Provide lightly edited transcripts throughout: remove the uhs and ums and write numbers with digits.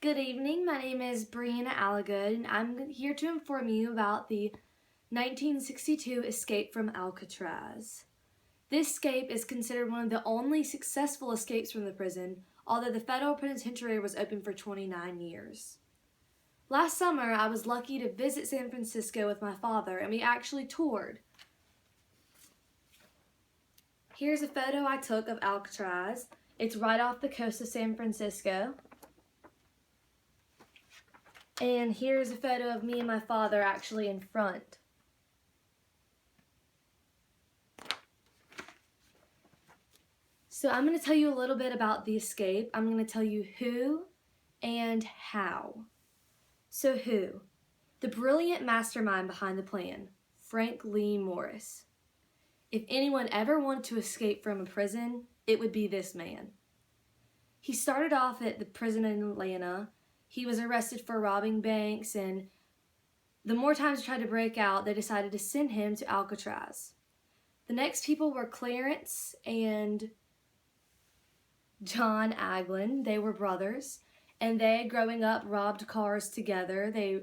Good evening, my name is Brianna Allagood, and I'm here to inform you about the 1962 escape from Alcatraz. This escape is considered one of the only successful escapes from the prison, although the federal penitentiary was open for 29 years. Last summer, I was lucky to visit San Francisco with my father, and we actually toured. Here's a photo I took of Alcatraz. It's right off the coast of San Francisco. And here's a photo of me and my father actually in front. So I'm going to tell you a little bit about the escape. I'm going to tell you who and how. So who? The brilliant mastermind behind the plan, Frank Lee Morris. If anyone ever wanted to escape from a prison, it would be this man. He started off at the prison in Atlanta. He was arrested for robbing banks, and the more times he tried to break out, they decided to send him to Alcatraz. The next people were Clarence and John Aglin. They were brothers, and they, growing up, robbed cars together. They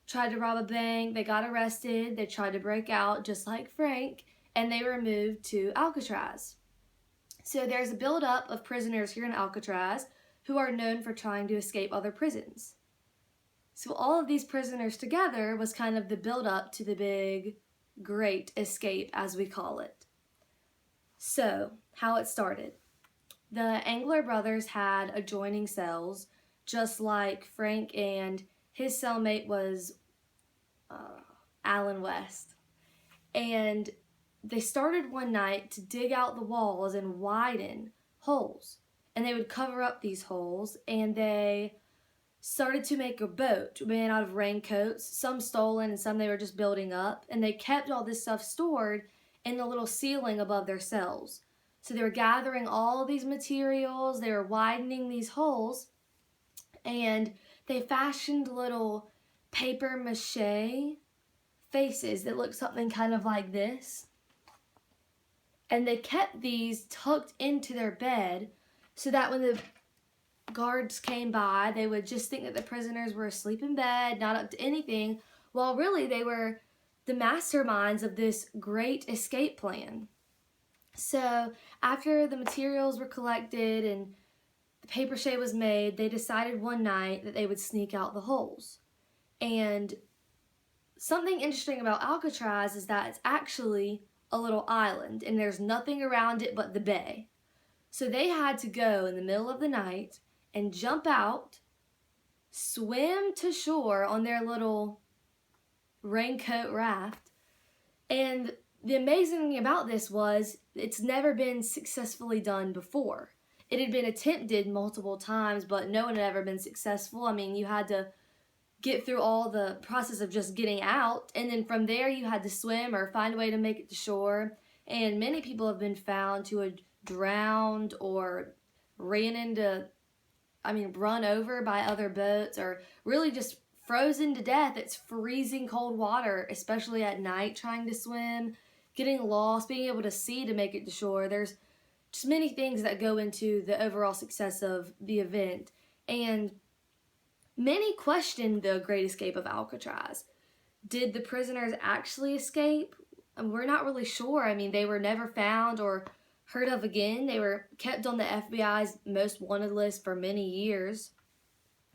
tried to rob a bank, they got arrested, they tried to break out just like Frank, and they were moved to Alcatraz. So there's a buildup of prisoners here in Alcatraz who are known for trying to escape other prisons. So all of these prisoners together was kind of the build-up to the big, great escape, as we call it. So, how it started. The Angler brothers had adjoining cells, just like Frank, and his cellmate was Alan West. And they started one night to dig out the walls and widen holes. And they would cover up these holes, and they started to make a boat made out of raincoats, some stolen and some they were just building up, and they kept all this stuff stored in the little ceiling above their cells. So they were gathering all these materials, they were widening these holes, and they fashioned little paper mache faces that looked something kind of like this. And they kept these tucked into their bed so that when the guards came by, they would just think that the prisoners were asleep in bed, not up to anything, while really they were the masterminds of this great escape plan. So after the materials were collected and the papier-mâché was made, they decided one night that they would sneak out the holes. And something interesting about Alcatraz is that it's actually a little island, and there's nothing around it but the bay. So they had to go in the middle of the night and jump out, swim to shore on their little raincoat raft. And the amazing thing about this was it's never been successfully done before. It had been attempted multiple times, but no one had ever been successful. I mean, you had to get through all the process of just getting out, and then from there you had to swim or find a way to make it to shore. And many people have been found to have drowned or run over by other boats, or really just frozen to death. It's freezing cold water, especially at night, trying to swim, getting lost, being able to see to make it to shore. There's just many things that go into the overall success of the event. And many questioned the Great Escape of Alcatraz. Did the prisoners actually escape? We're not really sure. I mean, they were never found or heard of again. They were kept on the FBI's most wanted list for many years.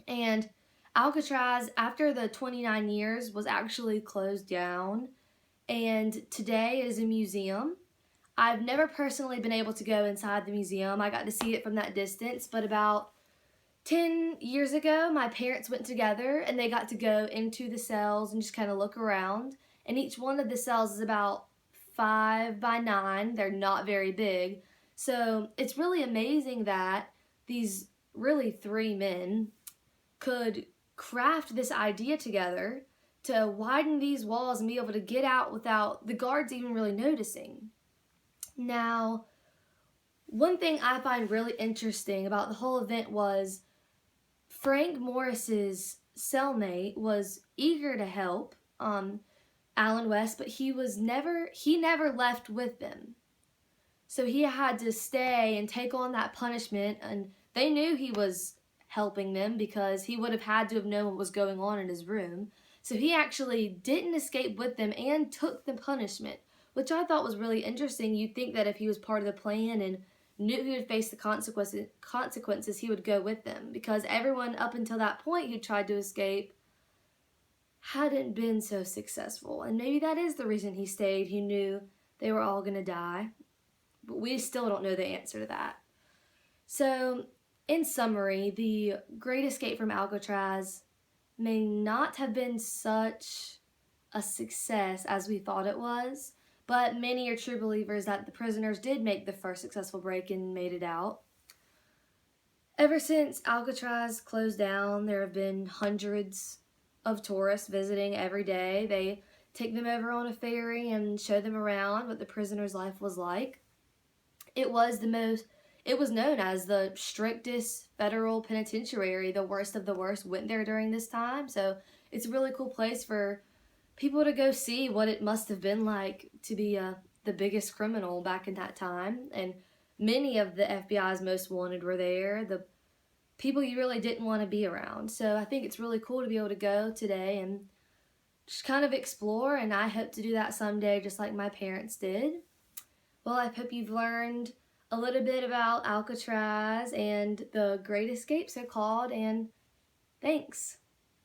And Alcatraz, after the 29 years, was actually closed down. And today it is a museum. I've never personally been able to go inside the museum. I got to see it from that distance, but about 10 years ago, my parents went together and they got to go into the cells and just kind of look around. And each one of the cells is about 5 by 9. They're not very big. So it's really amazing that these really 3 men could craft this idea together to widen these walls and be able to get out without the guards even really noticing. Now, one thing I find really interesting about the whole event was Frank Morris's cellmate was eager to help Alan West, but he never left with them. So he had to stay and take on that punishment, and they knew he was helping them because he would have had to have known what was going on in his room. So he actually didn't escape with them and took the punishment, which I thought was really interesting. You'd think that if he was part of the plan and knew he would face the consequences, he would go with them, because everyone up until that point who tried to escape hadn't been so successful. And maybe that is the reason he stayed. He knew they were all going to die. But we still don't know the answer to that. So, in summary, the Great Escape from Alcatraz may not have been such a success as we thought it was, but many are true believers that the prisoners did make the first successful break and made it out. Ever since Alcatraz closed down, there have been hundreds of tourists visiting every day. They take them over on a ferry and show them around what the prisoner's life was like. It was known as the strictest federal penitentiary. The worst of the worst went there during this time. So it's a really cool place for people to go see what it must have been like to be the biggest criminal back in that time. And many of the FBI's most wanted were there. The people you really didn't want to be around. So I think it's really cool to be able to go today and just kind of explore. And I hope to do that someday, just like my parents did. Well, I hope you've learned a little bit about Alcatraz and the Great Escape, so called, and thanks.